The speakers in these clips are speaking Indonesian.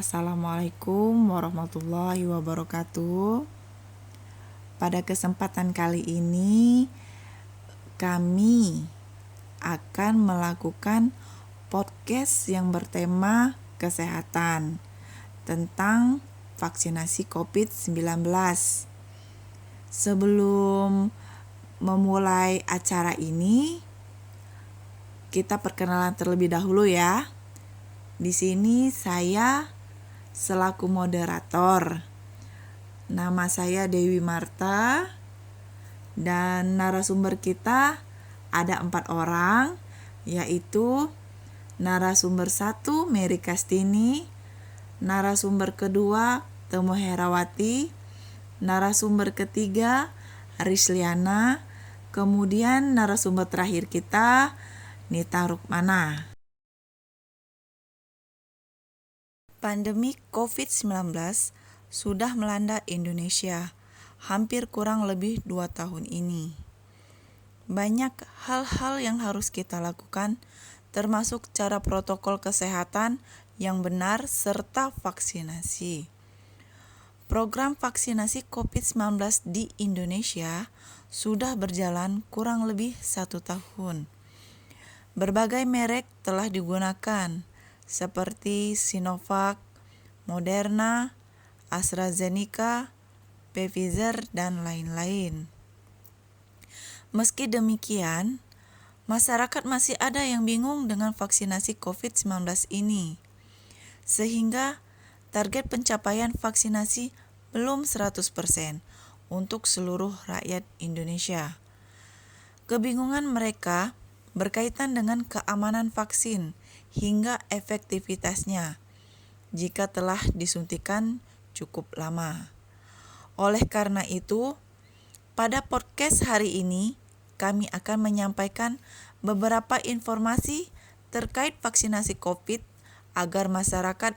Assalamualaikum warahmatullahi wabarakatuh. Pada kesempatan kali ini, kami akan melakukan podcast yang bertema kesehatan tentang vaksinasi COVID-19. Sebelum memulai acara ini, kita perkenalan terlebih dahulu ya. Di sini saya selaku moderator. Nama saya Dewi Marta dan narasumber kita ada 4 orang, yaitu narasumber 1 Mary Kastini, narasumber kedua Temu Herawati, narasumber ketiga Risliana, kemudian narasumber terakhir kita Nita Rukmana. Pandemi COVID-19 sudah melanda Indonesia hampir kurang lebih 2 tahun ini. Banyak hal-hal yang harus kita lakukan, termasuk cara protokol kesehatan yang benar serta vaksinasi. Program vaksinasi COVID-19 di Indonesia sudah berjalan kurang lebih 1 tahun. Berbagai merek telah digunakan, seperti Sinovac, Moderna, AstraZeneca, Pfizer, dan lain-lain. Meski demikian, masyarakat masih ada yang bingung dengan vaksinasi COVID-19 ini, sehingga target pencapaian vaksinasi belum 100% untuk seluruh rakyat Indonesia. Kebingungan mereka berkaitan dengan keamanan vaksin hingga efektivitasnya jika telah disuntikan cukup lama. Oleh karena itu, pada podcast hari ini kami akan menyampaikan beberapa informasi terkait vaksinasi COVID agar masyarakat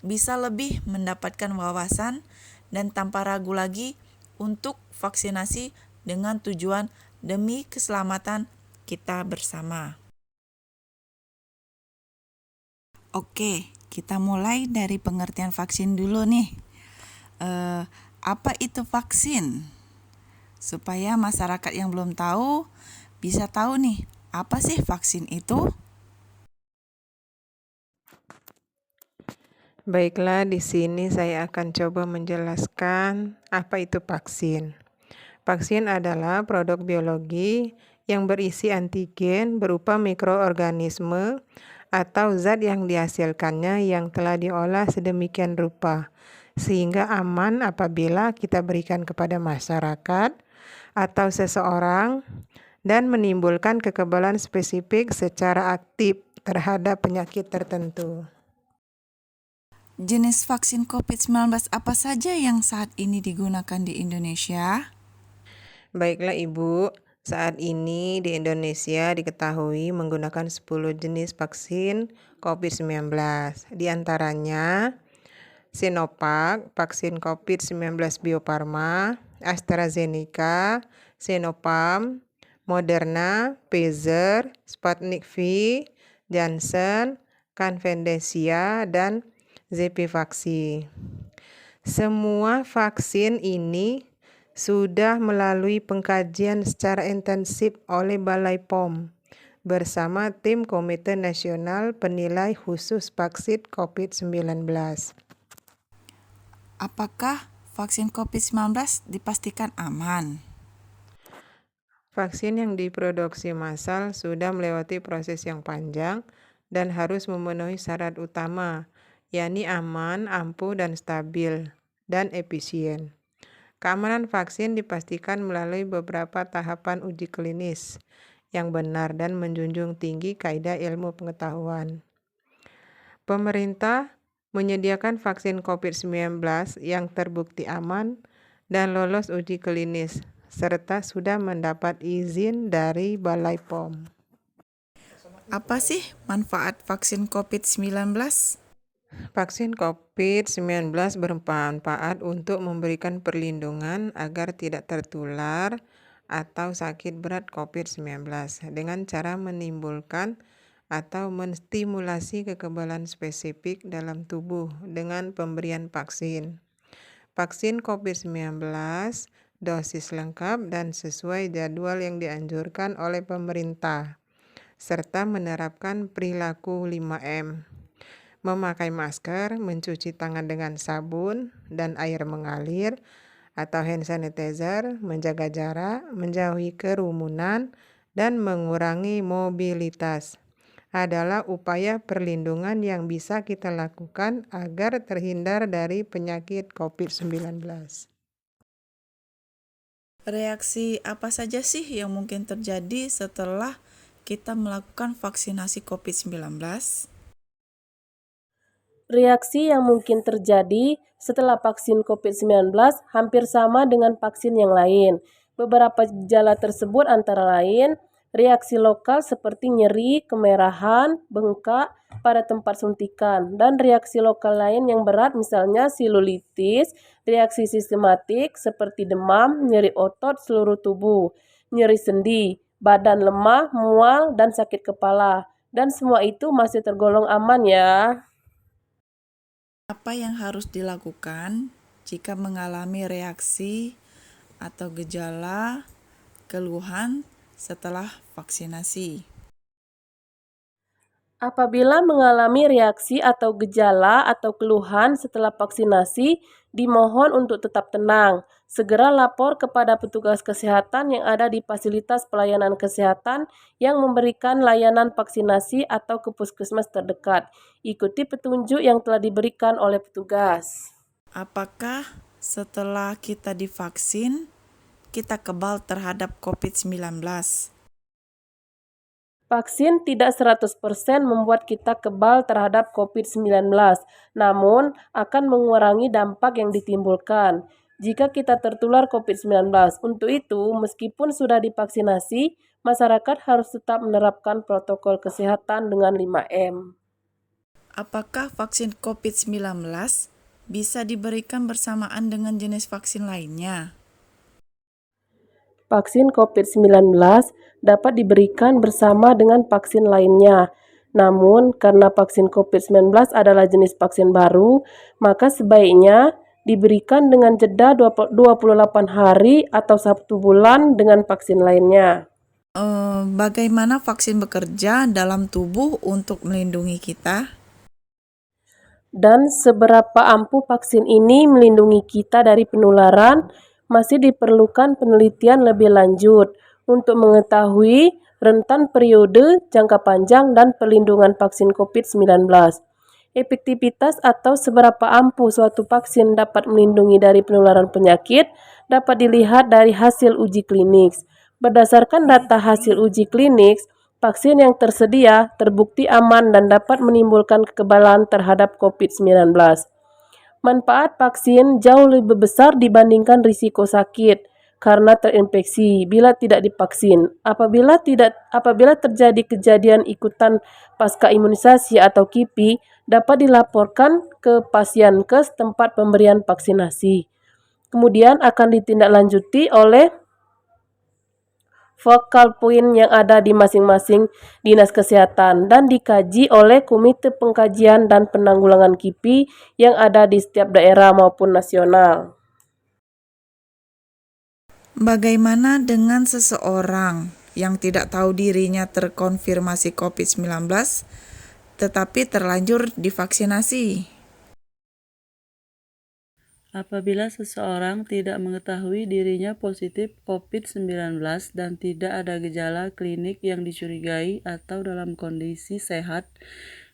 bisa lebih mendapatkan wawasan dan tanpa ragu lagi untuk vaksinasi dengan tujuan demi keselamatan kita bersama. Oke, kita mulai dari pengertian vaksin dulu nih. Apa itu vaksin? Supaya masyarakat yang belum tahu bisa tahu nih, apa sih vaksin itu? Baiklah, di sini saya akan coba menjelaskan apa itu vaksin. Vaksin adalah produk biologi yang berisi antigen berupa mikroorganisme atau zat yang dihasilkannya yang telah diolah sedemikian rupa, sehingga aman apabila kita berikan kepada masyarakat atau seseorang dan menimbulkan kekebalan spesifik secara aktif terhadap penyakit tertentu. Jenis vaksin COVID-19 apa saja yang saat ini digunakan di Indonesia? Baiklah Ibu, saat ini di Indonesia diketahui menggunakan 10 jenis vaksin COVID-19. Di antaranya Sinovac, vaksin COVID-19 Bio Farma, AstraZeneca, Sinopharm, Moderna, Pfizer, Sputnik V, Janssen, Canvendesia, dan Zepivaxi. Semua vaksin ini sudah melalui pengkajian secara intensif oleh Balai POM bersama tim Komite Nasional Penilai Khusus Vaksin COVID-19. Apakah vaksin COVID-19 dipastikan aman? Vaksin yang diproduksi massal sudah melewati proses yang panjang dan harus memenuhi syarat utama, yakni aman, ampuh, dan stabil, dan efisien. Keamanan vaksin dipastikan melalui beberapa tahapan uji klinis yang benar dan menjunjung tinggi kaidah ilmu pengetahuan. Pemerintah menyediakan vaksin COVID-19 yang terbukti aman dan lolos uji klinis, serta sudah mendapat izin dari Balai POM. Apa sih manfaat vaksin COVID-19? Vaksin COVID-19 bermanfaat untuk memberikan perlindungan agar tidak tertular atau sakit berat COVID-19 dengan cara menimbulkan atau menstimulasi kekebalan spesifik dalam tubuh dengan pemberian vaksin. Vaksin COVID-19 dosis lengkap dan sesuai jadwal yang dianjurkan oleh pemerintah, serta menerapkan perilaku 5M. Memakai masker, mencuci tangan dengan sabun dan air mengalir atau hand sanitizer, menjaga jarak, menjauhi kerumunan, dan mengurangi mobilitas adalah upaya perlindungan yang bisa kita lakukan agar terhindar dari penyakit COVID-19. Reaksi apa saja sih yang mungkin terjadi setelah kita melakukan vaksinasi COVID-19? Reaksi yang mungkin terjadi setelah vaksin COVID-19 hampir sama dengan vaksin yang lain. Beberapa gejala tersebut antara lain reaksi lokal seperti nyeri, kemerahan, bengkak pada tempat suntikan, dan reaksi lokal lain yang berat misalnya silulitis, reaksi sistematik seperti demam, nyeri otot seluruh tubuh, nyeri sendi, badan lemah, mual, dan sakit kepala. Dan semua itu masih tergolong aman ya. Apa yang harus dilakukan jika mengalami reaksi atau gejala keluhan setelah vaksinasi? Apabila mengalami reaksi atau gejala atau keluhan setelah vaksinasi, dimohon untuk tetap tenang. Segera lapor kepada petugas kesehatan yang ada di fasilitas pelayanan kesehatan yang memberikan layanan vaksinasi atau ke puskesmas terdekat. Ikuti petunjuk yang telah diberikan oleh petugas. Apakah setelah kita divaksin, kita kebal terhadap COVID-19? Vaksin tidak 100% membuat kita kebal terhadap COVID-19, namun akan mengurangi dampak yang ditimbulkan jika kita tertular COVID-19. Untuk itu, meskipun sudah divaksinasi, masyarakat harus tetap menerapkan protokol kesehatan dengan 5M. Apakah vaksin COVID-19 bisa diberikan bersamaan dengan jenis vaksin lainnya? Vaksin COVID-19 dapat diberikan bersama dengan vaksin lainnya. Namun, karena vaksin COVID-19 adalah jenis vaksin baru, maka sebaiknya diberikan dengan jeda 28 hari atau 1 bulan dengan vaksin lainnya. Bagaimana vaksin bekerja dalam tubuh untuk melindungi kita? Dan seberapa ampuh vaksin ini melindungi kita dari penularan, masih diperlukan penelitian lebih lanjut untuk mengetahui rentan periode, jangka panjang, dan perlindungan vaksin COVID-19. Efektivitas atau seberapa ampuh suatu vaksin dapat melindungi dari penularan penyakit dapat dilihat dari hasil uji klinis. Berdasarkan data hasil uji klinis, vaksin yang tersedia terbukti aman dan dapat menimbulkan kekebalan terhadap COVID-19. Manfaat vaksin jauh lebih besar dibandingkan risiko sakit karena terinfeksi bila tidak divaksin. Apabila terjadi kejadian ikutan pasca imunisasi atau KIPI, dapat dilaporkan ke Pasienkes tempat pemberian vaksinasi. Kemudian akan ditindaklanjuti oleh focal point yang ada di masing-masing dinas kesehatan dan dikaji oleh Komite Pengkajian dan Penanggulangan KIPI yang ada di setiap daerah maupun nasional. Bagaimana dengan seseorang yang tidak tahu dirinya terkonfirmasi COVID-19 tetapi terlanjur divaksinasi? Apabila seseorang tidak mengetahui dirinya positif COVID-19 dan tidak ada gejala klinik yang dicurigai atau dalam kondisi sehat,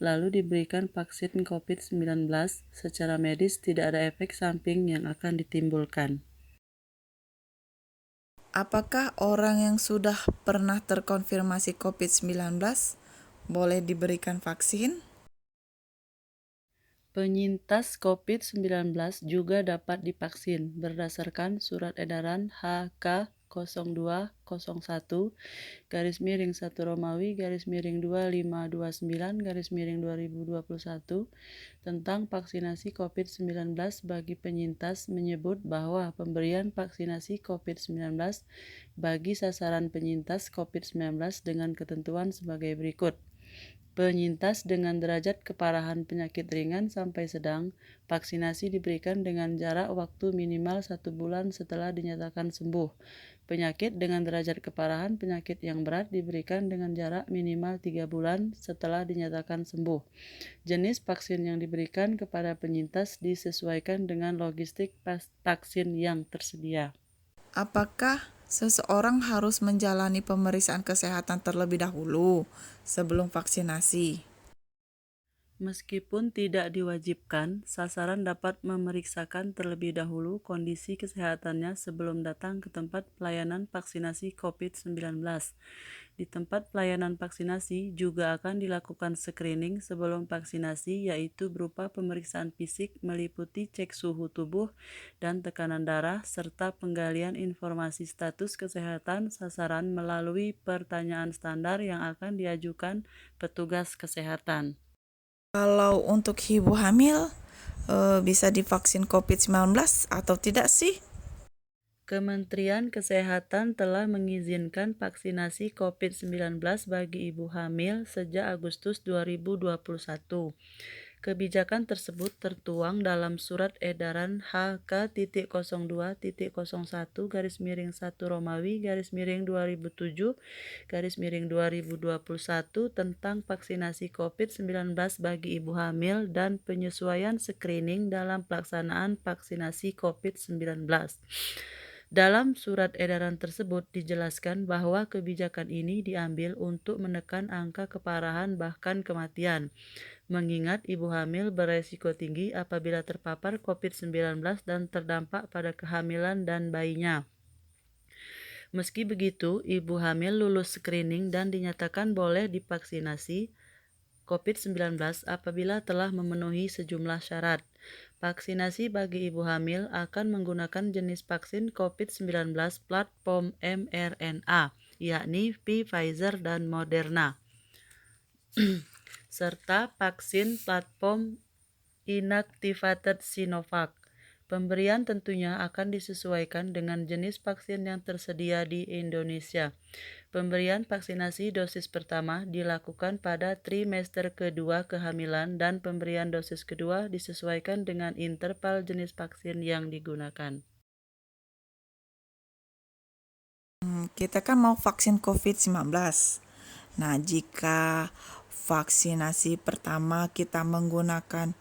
lalu diberikan vaksin COVID-19, secara medis tidak ada efek samping yang akan ditimbulkan. Apakah orang yang sudah pernah terkonfirmasi COVID-19 boleh diberikan vaksin? Penyintas COVID-19 juga dapat divaksin berdasarkan Surat Edaran HK 0201-1 Romawi _2529 tentang vaksinasi COVID-19 bagi penyintas menyebut bahwa pemberian vaksinasi COVID-19 bagi sasaran penyintas COVID-19 dengan ketentuan sebagai berikut. Penyintas dengan derajat keparahan penyakit ringan sampai sedang, vaksinasi diberikan dengan jarak waktu minimal 1 bulan setelah dinyatakan sembuh. Penyakit dengan derajat keparahan penyakit yang berat diberikan dengan jarak minimal 3 bulan setelah dinyatakan sembuh. Jenis vaksin yang diberikan kepada penyintas disesuaikan dengan logistik vaksin yang tersedia. Apakah seseorang harus menjalani pemeriksaan kesehatan terlebih dahulu sebelum vaksinasi? Meskipun tidak diwajibkan, sasaran dapat memeriksakan terlebih dahulu kondisi kesehatannya sebelum datang ke tempat pelayanan vaksinasi COVID-19. Di tempat pelayanan vaksinasi juga akan dilakukan screening sebelum vaksinasi, yaitu berupa pemeriksaan fisik meliputi cek suhu tubuh dan tekanan darah, serta penggalian informasi status kesehatan sasaran melalui pertanyaan standar yang akan diajukan petugas kesehatan. Kalau untuk ibu hamil, bisa divaksin COVID-19 atau tidak sih? Kementerian Kesehatan telah mengizinkan vaksinasi COVID-19 bagi ibu hamil sejak Agustus 2021. Kebijakan tersebut tertuang dalam Surat Edaran HK.02.01/1 Romawi /2007/2021 tentang vaksinasi COVID-19 bagi ibu hamil dan penyesuaian screening dalam pelaksanaan vaksinasi COVID-19. Dalam surat edaran tersebut dijelaskan bahwa kebijakan ini diambil untuk menekan angka keparahan bahkan kematian, mengingat ibu hamil beresiko tinggi apabila terpapar COVID-19 dan terdampak pada kehamilan dan bayinya. Meski begitu, ibu hamil lulus screening dan dinyatakan boleh divaksinasi COVID-19 apabila telah memenuhi sejumlah syarat. Vaksinasi bagi ibu hamil akan menggunakan jenis vaksin COVID-19 platform mRNA, yakni Pfizer dan Moderna, serta vaksin platform inactivated Sinovac. Pemberian tentunya akan disesuaikan dengan jenis vaksin yang tersedia di Indonesia. Pemberian vaksinasi dosis pertama dilakukan pada trimester kedua kehamilan dan pemberian dosis kedua disesuaikan dengan interval jenis vaksin yang digunakan. Kita kan mau vaksin COVID-19. Nah, jika vaksinasi pertama kita menggunakan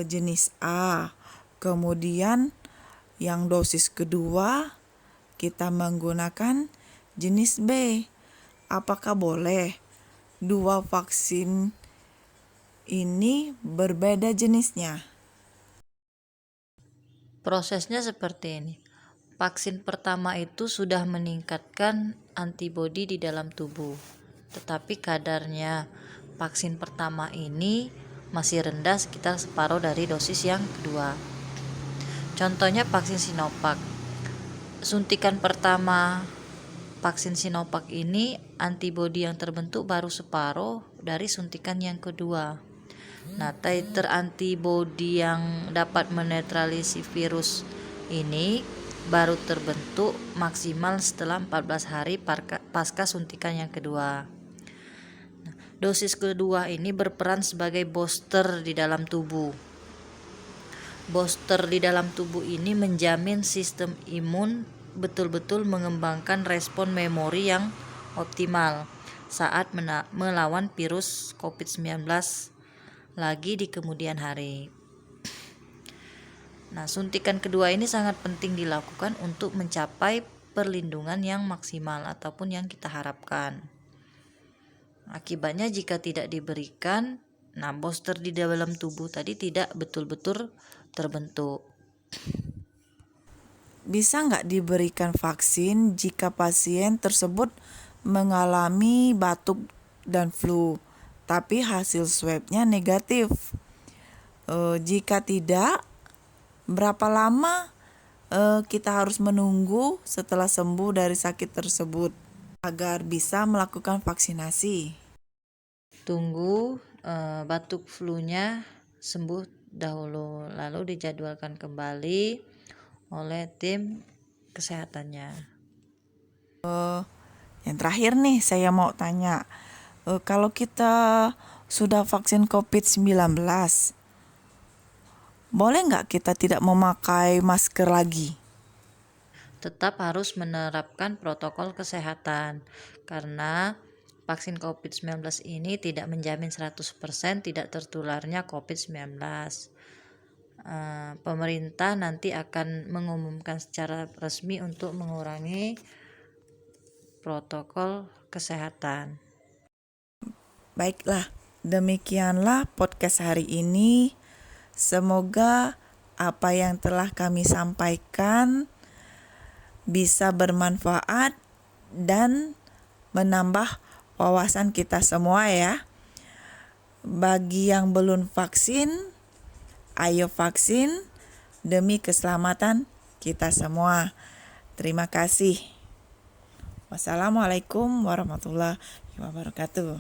jenis A, kemudian yang dosis kedua kita menggunakan jenis B, apakah boleh dua vaksin ini berbeda jenisnya? Prosesnya seperti ini. Vaksin pertama itu sudah meningkatkan antibodi di dalam tubuh, tetapi kadarnya vaksin pertama ini masih rendah, sekitar separuh dari dosis yang kedua. Contohnya vaksin Sinovac. Suntikan pertama vaksin Sinovac ini antibodi yang terbentuk baru separuh dari suntikan yang kedua. Nah, titer antibodi yang dapat menetralisasi virus ini baru terbentuk maksimal setelah 14 hari pasca suntikan yang kedua. Nah, dosis kedua ini berperan sebagai booster di dalam tubuh. Booster di dalam tubuh ini menjamin sistem imun betul-betul mengembangkan respon memori yang optimal saat melawan virus COVID-19 lagi di kemudian hari. Nah, suntikan kedua ini sangat penting dilakukan untuk mencapai perlindungan yang maksimal ataupun yang kita harapkan. Akibatnya jika tidak diberikan, booster di dalam tubuh tadi tidak betul-betul terbentuk. Bisa nggak diberikan vaksin jika pasien tersebut mengalami batuk dan flu, tapi hasil swabnya negatif? Jika tidak, berapa lama kita harus menunggu setelah sembuh dari sakit tersebut agar bisa melakukan vaksinasi? Tunggu batuk flu-nya sembuh dahulu, lalu dijadwalkan kembali oleh tim kesehatannya. Yang terakhir nih saya mau tanya, Kalau kita sudah vaksin COVID-19, boleh nggak kita tidak memakai masker lagi? Tetap harus menerapkan protokol kesehatan karena vaksin COVID-19 ini tidak menjamin 100% tidak tertularnya COVID-19. Pemerintah nanti akan mengumumkan secara resmi untuk mengurangi protokol kesehatan. Baiklah, demikianlah podcast hari ini. Semoga apa yang telah kami sampaikan bisa bermanfaat dan menambah wawasan kita semua ya. Bagi yang belum vaksin, ayo vaksin demi keselamatan kita semua. Terima kasih. Wassalamualaikum warahmatullahi wabarakatuh.